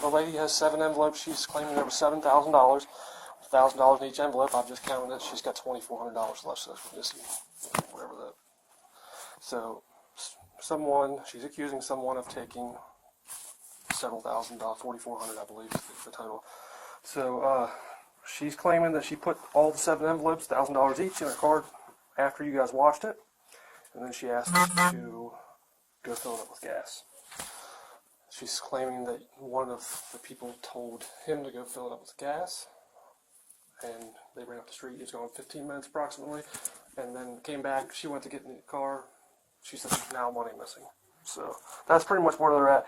the lady has 7 envelopes. She's claiming there was $7,000. $1,000 in each envelope. I've just counted it. She's got $2,400 left. So that's missing, whatever that. So she's accusing someone of taking several $1,000s, $4,400, I believe, is the total. So she's claiming that she put all the 7 envelopes, $1,000 each, in her card after you guys watched it, and then she asked to go fill it up with gas. She's claiming that one of the people told him to go fill it up with gas, and they ran up the street. It was going 15 minutes approximately, and then came back. She went to get in the car. She said there's now money missing. So that's pretty much where they're at.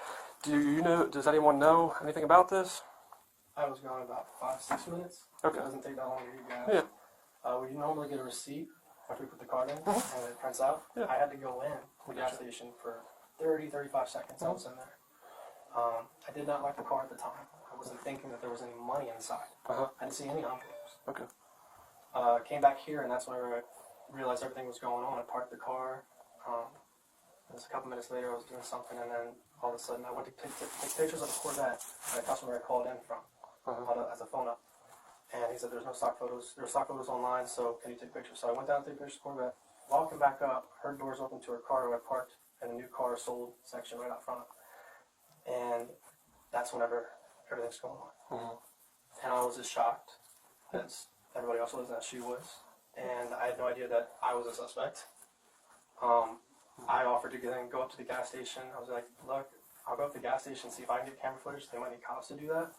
Does anyone know anything about this? I was gone about 5-6 minutes. Okay. It doesn't take that long to get gas. Yeah. We normally get a receipt after we put the card in, and it prints out. Yeah. I had to go in the gas station for 30-35 seconds. I was in there. I did not like the car at the time. I wasn't thinking that there was any money inside. I didn't see any envelopes. Okay. Came back here, and that's when I realized everything was going on. I parked the car. Just a couple minutes later, I was doing something, and then all of a sudden, I went to take pictures of the Corvette that a customer had called in from as a phone up. And he said, there's no stock photos. There are stock photos online, so can you take pictures? So I went down to take pictures of the Corvette. Walking back up, her doors open to her car where I parked, and a new car sold section right out front of it. And that's whenever everything's going on. And I was as shocked as everybody else was, and as she was. And I had no idea that I was a suspect. I offered to go up to the gas station. I was like, look, I'll go up to the gas station, see if I can get camera footage. They might need cops to do that.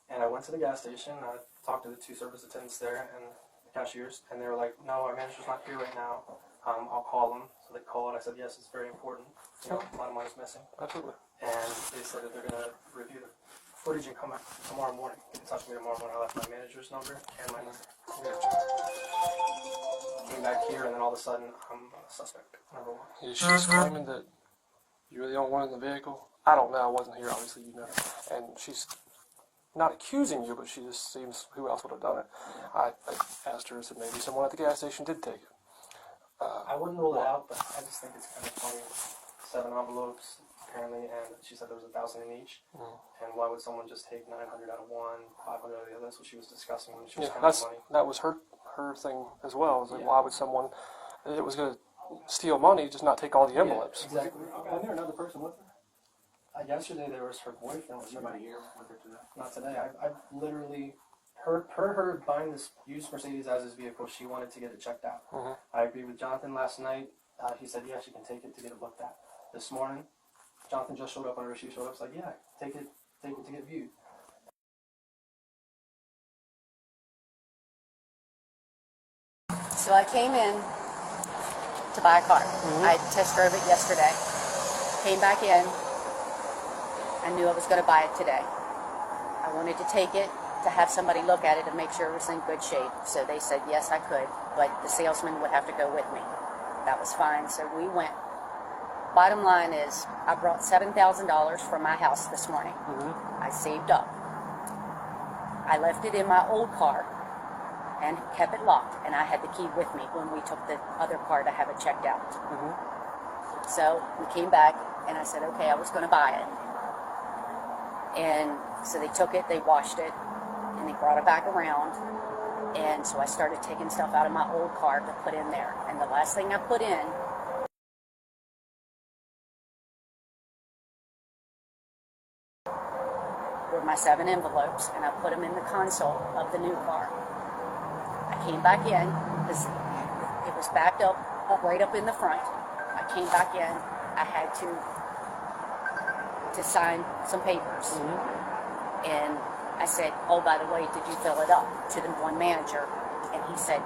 And I went to the gas station. I talked to the 2 service attendants there and the cashiers, and they were like, no, our manager's not here right now. I'll call them. So they called. I said, yes, it's very important. You know, a lot of money's missing. Absolutely. And they said that they're going to review the footage and come back tomorrow morning. Get in touch with me tomorrow morning. I left my manager's number and my number. Came back here, and then all of a sudden, I'm a suspect, number 1. Yeah, she's claiming that you were the only one in the vehicle. I don't know. I wasn't here. Obviously, you know. And she's not accusing you, but she just seems, who else would have done it? I asked her, and said maybe someone at the gas station did take it. I wouldn't rule it out, but I just think it's kind of funny. 7 envelopes, apparently, and she said there was 1,000 in each. And why would someone just take 900 out of one, 500 out of the other? That's what she was discussing when she was counting money. That was her thing as well. It was like, why would someone, it was going to steal money, just not take all the envelopes? Yeah, exactly. Was there another person with her? Yesterday there was her boyfriend. Was somebody here with her today? Not today. I've literally her buying this used Mercedes as his vehicle. She wanted to get it checked out. I agreed with Jonathan last night. He said, yeah, she can take it to get it looked at. This morning, Jonathan just showed up whenever she showed up. It's like, yeah, take it to get viewed. So I came in to buy a car. I test drove it yesterday. Came back in. I knew I was going to buy it today. I wanted to take it to have somebody look at it and make sure it was in good shape. So they said, yes, I could, but the salesman would have to go with me. That was fine, so we went. Bottom line is, I brought $7,000 from my house this morning. I saved up. I left it in my old car and kept it locked, and I had the key with me when we took the other car to have it checked out. So we came back, and I said, okay, I was going to buy it. And so they took it, they washed it, and they brought it back around. And so I started taking stuff out of my old car to put in there. And the last thing I put in were my 7 envelopes, and I put them in the console of the new car. I came back in, because it was backed up right up in the front. I came back in, I had to sign some papers. And I said, oh, by the way, did you fill it up? To the one manager. And he said,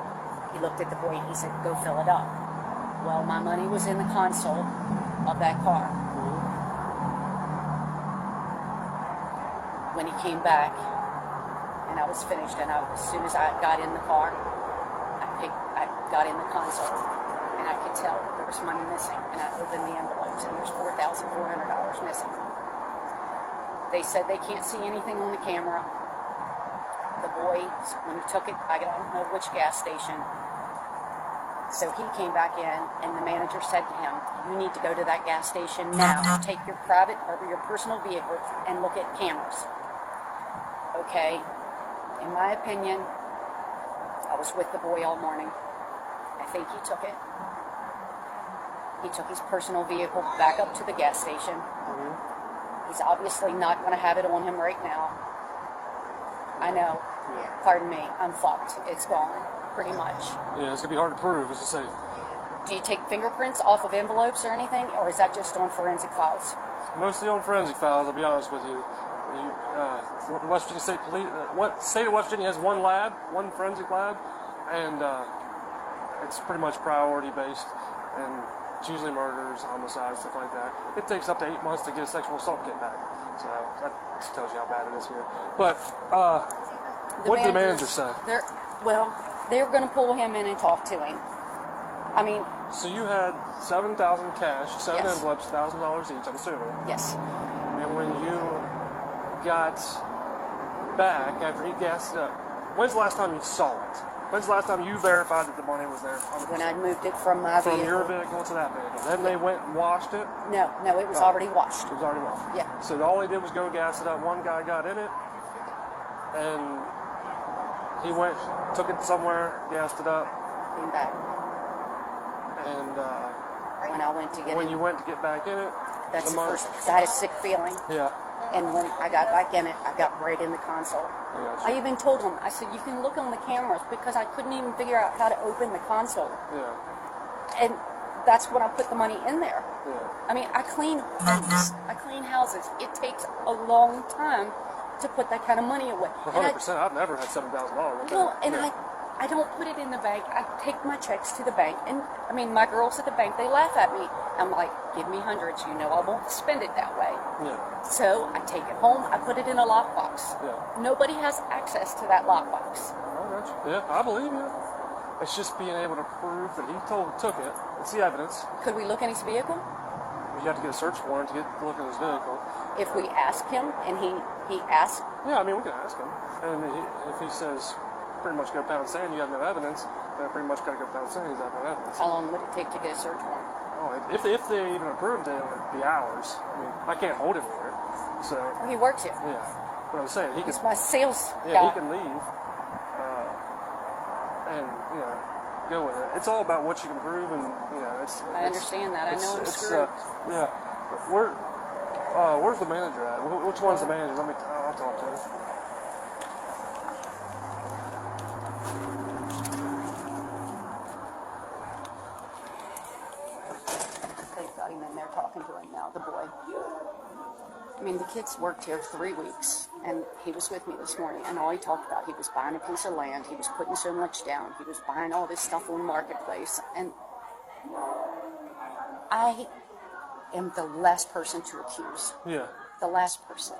he looked at the boy and he said, go fill it up. Well, my money was in the console of that car. When he came back, and I was finished, and as soon as I got in the car, I got in the console, and I could tell there was money missing, and I opened the envelopes, and there's $4,400 missing. They said they can't see anything on the camera. The boy, when he took it, I don't know which gas station. So he came back in, and the manager said to him, you need to go to that gas station now. Take your private or your personal vehicle and look at cameras. okay? In my opinion, I was with the boy all morning. I think he took it. He took his personal vehicle back up to the gas station. He's obviously not going to have it on him right now. I know. Pardon me. I'm fucked. It's gone, pretty much. Yeah, it's going to be hard to prove, as I say. Do you take fingerprints off of envelopes or anything, or is that just on forensic files? Mostly on forensic files, I'll be honest with you. West Virginia State Police, state of West Virginia has one lab, one forensic lab, and it's pretty much priority based, and it's usually murders, homicides, stuff like that. It takes up to 8 months to get a sexual assault kit back, so that just tells you how bad it is here. But what did the manager say? They're going to pull him in and talk to him. I mean, so you had $7,000 cash, 7 Yes. envelopes, $1,000 each, I'm assuming. yes. And when you got back after he gassed it up, when's the last time you saw it? When's the last time you verified that the money was there? When I moved it from my From vehicle. your vehicle to that vehicle. Then they went and washed it. No, it was already washed. It was already washed. Yeah. So all they did was go gas it up. One guy got in it, and he went, took it somewhere, gassed it up, Came back. and When I went to get when it, you went to get back in it, that's the money- first, because I had a sick feeling. Yeah. And when I got back in it, I got right in the console. Yeah, I even told him, I said, you can look on the cameras, because I couldn't even figure out how to open the console. Yeah. And that's when I put the money in there. Yeah. I mean, I clean homes. I clean houses. It takes a long time to put that kind of money away. And 100%. I've never had $7,000. well, and yeah. I don't put it in the bank. I take my checks to the bank. And, I mean, my girls at the bank, they laugh at me. I'm like, give me hundreds. You know I won't spend it that way. Yeah. So I take it home. I put it in a lockbox. Yeah. Nobody has access to that lockbox. I got you. Yeah, I believe you. It's just being able to prove that he took it. It's the evidence. Could we look in his vehicle? You have to get a search warrant to look at his vehicle. If we ask him and he asks, Yeah, I mean, we can ask him. And if he says, pretty much go pound sand, you have no evidence, then I pretty much got to go pound sand, he's have no evidence. how long would it take to get a search warrant? Oh, if they even approved it, it would be hours. I mean, I can't hold him for it. So, Well, he works here. yeah. But I'm saying, he can, He's my sales yeah, guy. he can leave and, you know, go with it. It's all about what you can prove, and, you know, I understand that. I know I'm screwed. Yeah. Where's the manager at? Which one's the manager? I'll talk to him. They've got him in there talking to him now, the boy. I mean, the kid's worked here 3 weeks, and he was with me this morning, and all he talked about, he was buying a piece of land, he was putting so much down, he was buying all this stuff on Marketplace, and I am the last person to accuse. Yeah. The last person.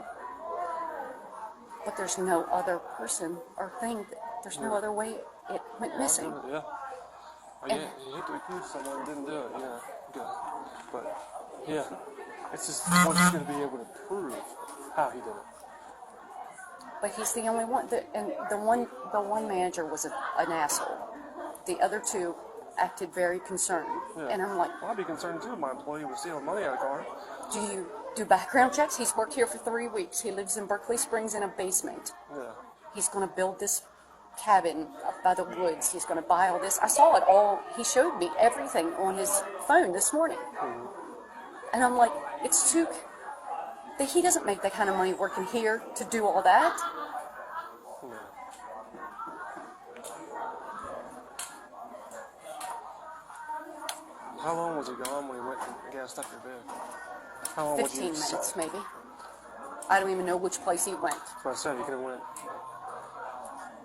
But there's no other person or thing, there's no other way it went missing. Yeah. You hate to accuse someone who didn't do it, yeah. Good. But, yeah. It's just what's going to be able to prove how he did it. But he's the only one. And the one manager was an asshole. The other two acted very concerned. Yeah. And I'm like, Well, I'd be concerned too if my employee was stealing money out of the car. do you do background checks? He's worked here for 3 weeks. He lives in Berkeley Springs in a basement. Yeah. He's going to build this cabin up by the woods. He's going to buy all this. I saw it all. He showed me everything on his phone this morning. Mm-hmm. And I'm like, it's too... He doesn't make that kind of money working here to do all that. Yeah. How long was he gone when he went and gassed up your bed? How long was 15 you minutes, maybe. I don't even know which place he went. That's what I said. He could have went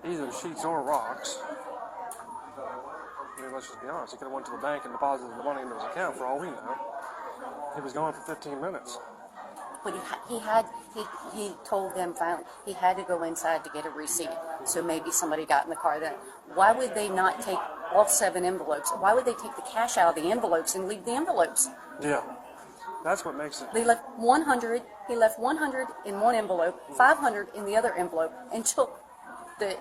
either sheets or rocks. I mean, let's just be honest. He could have went to the bank and deposited the money into his account for all we know. He was gone for 15 minutes. But he told them finally he had to go inside to get a receipt. So maybe somebody got in the car then. Why would they not take all 7 envelopes? Why would they take the cash out of the envelopes and leave the envelopes? Yeah. That's what makes it. They left 100. He left 100 in one envelope, 500 in the other envelope, and took the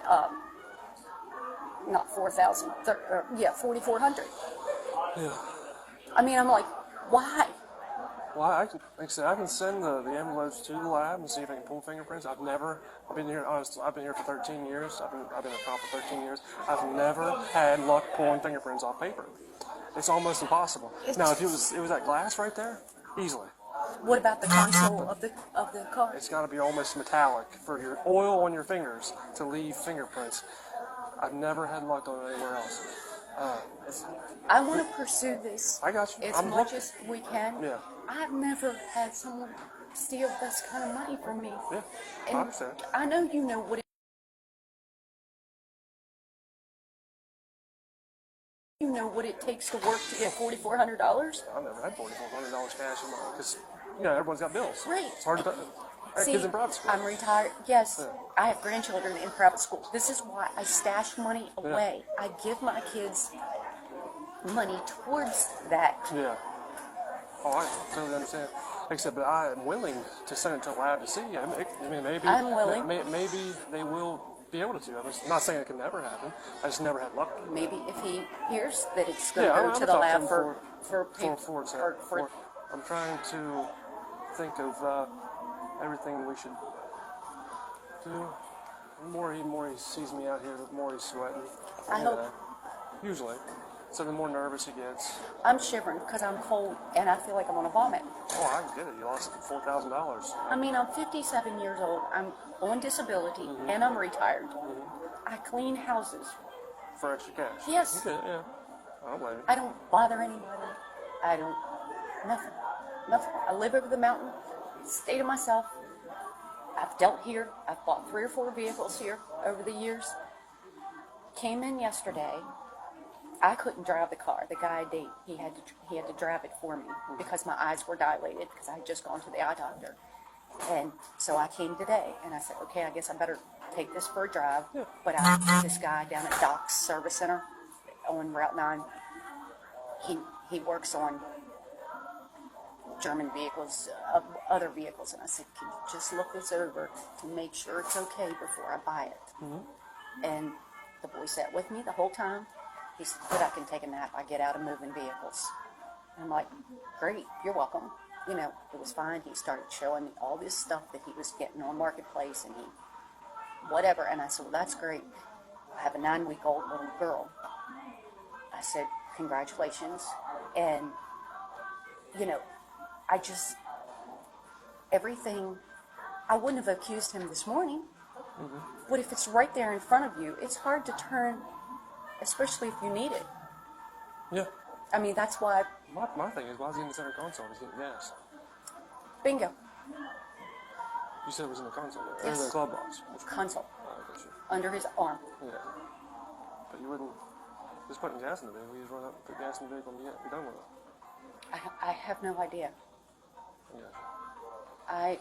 not 4,000. 4,400. Yeah. I mean, I'm like, why? Well, like I said, I can send the envelopes to the lab and see if I can pull fingerprints. I've been here, honestly, I've been here for 13 years. I've been a cop for 13 years. I've never had luck pulling fingerprints off paper. It's almost impossible. Now, if it was that glass right there, easily. What about the console of the car? It's got to be almost metallic for your oil on your fingers to leave fingerprints. I've never had luck on it anywhere else. I want to pursue this I got you. as much as we can. Yeah. I've never had someone steal this kind of money from me. Yeah, And I understand. I know you know what it takes to work to get $4,400. I've never had $4,400 cash in my because everyone's got bills. Right. It's hard to. I have kids in private school. I'm retired. Yes, Yeah. I have grandchildren in private school. This is why I stash money away. I give my kids money towards that. Yeah. Oh, I totally understand. Like I said, but I am willing to send it to a lab to see. I mean, maybe. I'm willing. Maybe they will be able to. I'm not saying it can never happen. I just never had luck. Maybe if he hears that it's going to Yeah, go I'm to the talking lab for I'm trying to think of everything we should do. The more he sees me out here, the more he's sweating. I hope. Usually. So the more nervous he gets. I'm shivering because I'm cold and I feel like I'm going to vomit. Oh, I can get it. You lost $4,000. I mean, I'm 57 years old. I'm on disability and I'm retired. I clean houses. For extra cash? Yes. Okay, yeah. I don't blame you. I don't bother anybody. I don't, nothing. I live over the mountain, stay to myself. I've dealt here. I've bought 3 or 4 vehicles here over the years. Came in yesterday. I couldn't drive the car. The guy I date, he had to drive it for me because my eyes were dilated because I had just gone to the eye doctor. And so I came today and I said, okay, I guess I better take this for a drive. Yeah. But this guy down at Doc's Service Center on Route 9, he works on German vehicles, other vehicles. And I said, can you just look this over to make sure it's okay before I buy it? And the boy sat with me the whole time. He said, good, I can take a nap. I get out of moving vehicles. And I'm like, great, you're welcome. It was fine. He started showing me all this stuff that he was getting on Marketplace and whatever. And I said, well, that's great. I have a 9-week-old little girl. I said, congratulations. And, everything, I wouldn't have accused him this morning. But if it's right there in front of you, it's hard to turn, especially if you need it. Yeah. I mean, that's why. My thing is, why is he in the center console? He's getting gas. Bingo. You said it was in the console there. Yes. Or the glove box. Console. Oh, I got you. Under his arm. Yeah. But you wouldn't just putting gas in the vehicle. You just run up, put gas in the vehicle, and be done with it. I have no idea. Yeah.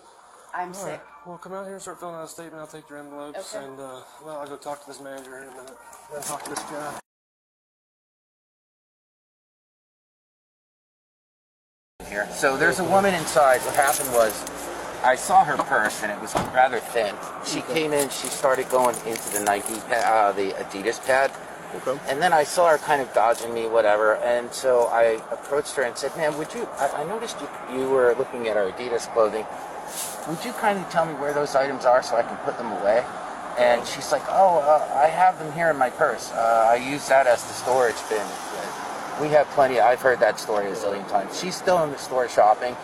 I'm All sick. right. Well, come out here and start filling out a statement. I'll take your envelopes, Okay. and I'll go talk to this manager in a minute. Then talk to this guy. Here. So there's a woman inside. What happened was I saw her purse and it was rather thin. She came in, she started going into the Nike pad, the Adidas pad. Okay. And then I saw her kind of dodging me, whatever. And so I approached her and said, ma'am, would you, I noticed you were looking at our Adidas clothing. Would you kindly tell me where those items are so I can put them away? And she's like, I have them here in my purse. I use that as the storage bin. We have plenty. I've heard that story a zillion times. She's still in the store shopping.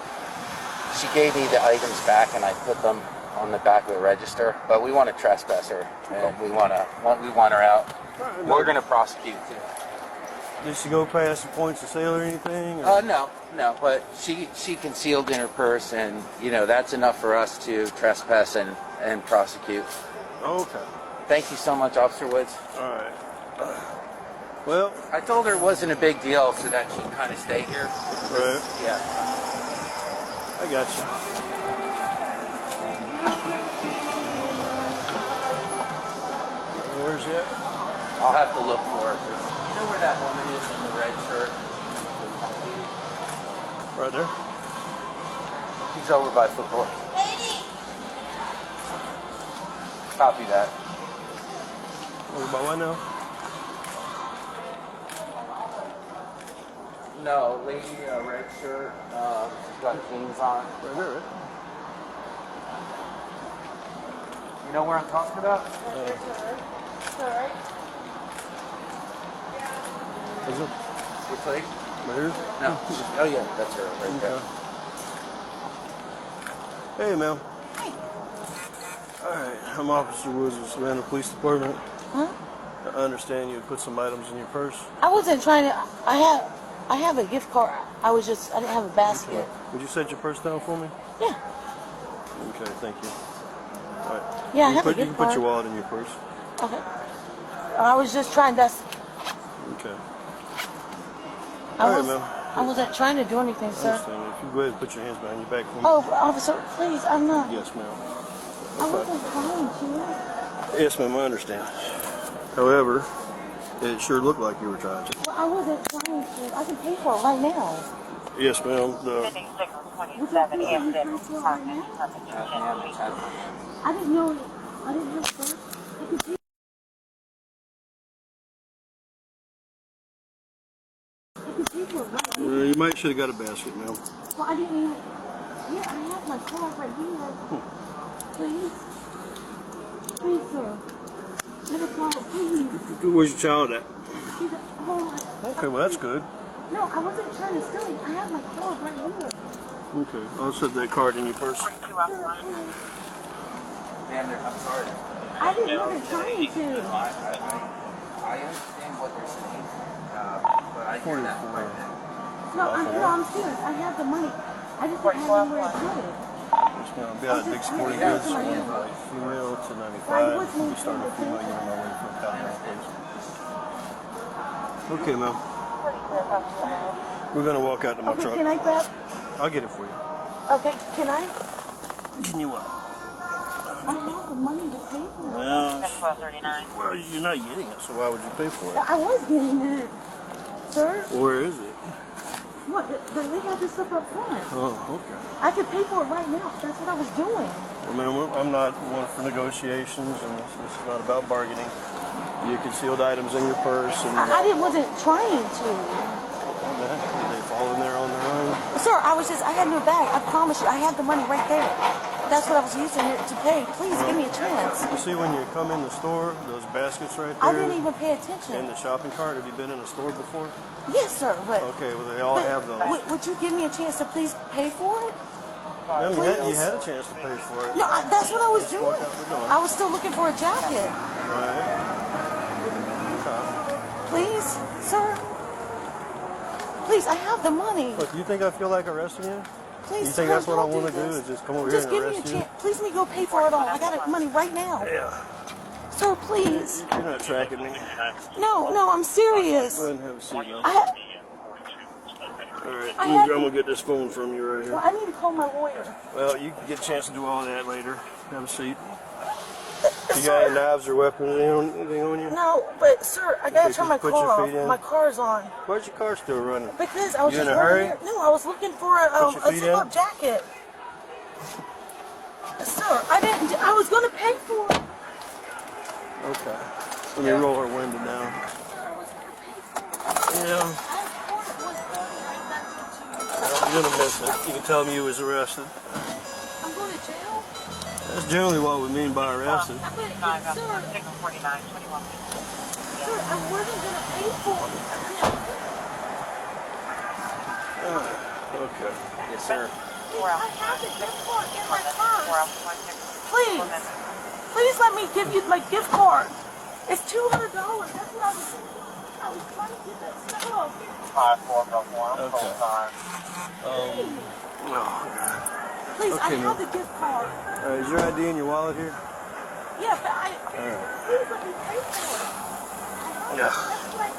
She gave me the items back, and I put them on the back of the register. But we want to trespass her, and we want her out. We're going to prosecute too. Did she go past the points of sale or anything? No. But she concealed in her purse, and that's enough for us to trespass and prosecute. Okay. Thank you so much, Officer Woods. All right. Well, I told her it wasn't a big deal, so that she'd kind of stay here. right. Yeah. I got you. Where's it? I'll have to look for her. You know where that woman is in the red shirt? Right there. She's over by football. Copy that. Over by what now? No, lady, red shirt, got jeans on. Right. You know where I'm talking about? Is it? Which lady? Right here? No. Oh yeah, that's her right there. Hey, ma'am. Alright, I'm Officer Woods of Savannah Police Department. Huh? I understand you put some items in your purse. I wasn't trying to. I have a gift card. I didn't have a basket. Would you set your purse down for me? Yeah. Okay, thank you. Alright. Yeah, I You have a can gift put card. your wallet in your purse. Okay. I was just trying to. Okay. I Alright, ma'am. wasn't trying to do anything, I sir. understand. If you go ahead and put your hands behind your back for me. Oh, officer, please, I'm not. Yes, ma'am. I wasn't trying to. Yes, ma'am, I understand. However, it sure looked like you were trying to. Well, I wasn't trying to. I can pay for it right now. Yes, ma'am. Would you please let me pay for it right now? I didn't know. I didn't know, sir. I could pay. I could pay for it right now. You might should have got a basket, ma'am. Well, I didn't even. Yeah, I have my card right here. Please. Please, sir. Let me call, please. Where's your child at? She's at home. Okay, well, that's good. No, I wasn't trying to steal it. I have my card right here. Okay, I'll set that card in your purse. Sir, please. Ma'am, I'm sorry. I didn't want to trying to. I understand what they're saying, but I hear that right now. No, I'm serious. I have the money. I just didn't have anywhere to put it. It's going to be out of Big Sporting Goods from like female to 95. We start a female, you're on my way for a copy, please. Okay, ma'am. We're going to walk out to my Okay, truck. can I grab? I'll get it for you. Okay, can I? Can you what? I have the money to pay for it. Well, you're not getting it, so why would you pay for it? I was getting it. Sir? Where is it? What? They got this stuff up front. Oh, okay. I could pay for it right now. That's what I was doing. Well, ma'am, I'm not one for negotiations, and this is not about bargaining. You concealed items in your purse, and I wasn't trying to. they fall in there on their own. Sir, I had no bag. I promise you, I had the money right there. That's what I was using it to pay. Please give me a chance. You see when you come in the store, those baskets right there? I didn't even pay In attention. the shopping cart, have you been in a store before? Yes, sir, but... Okay, well they all have those. Would you give me a chance to please pay for it? Yeah, you had a chance to pay for it. No, that's what I was doing. Walk out the door. I was still looking for a jacket. Right. Please, sir? Please, I have the money. Look, you think I feel like arresting you? Please, You think sir, that's what I don't want to do do this. is just come over Just here give and me a arrest you? chance. Please let me go pay for it all. I got money right now. Yeah. Sir, please. You're not tracking me. No, I'm serious. Go ahead and have a seat now. All right, I I'm had- going to get this phone from you right Well, here. I need to call my lawyer. Well, you can get a chance to do all that later. Have a seat. You got any knives or weapons, anything on you? No, but sir, I gotta Okay, turn my just put your car feet off. in. My car's on. Why's your car still running? Because I was You just in a hurry? looking. No, I was looking for a Put your feet zip-up in. jacket. Sir, I didn't. I was gonna pay for it. Okay. Let me roll her window down. Yeah. You're gonna miss it. You can tell me you was arrested. I'm going to jail. That's generally what we mean by arrested. Sir, I wasn't gonna pay for it. Okay. Yes, sir. I have the gift card in my purse. Please let me give you my gift card. It's $200. That's what I was trying to get that stuff. Okay. Please, Okay, I ma'am. have the gift card. All right, is your ID in your wallet here? Yeah, but All right. please let me pay for it. Yeah. That's what I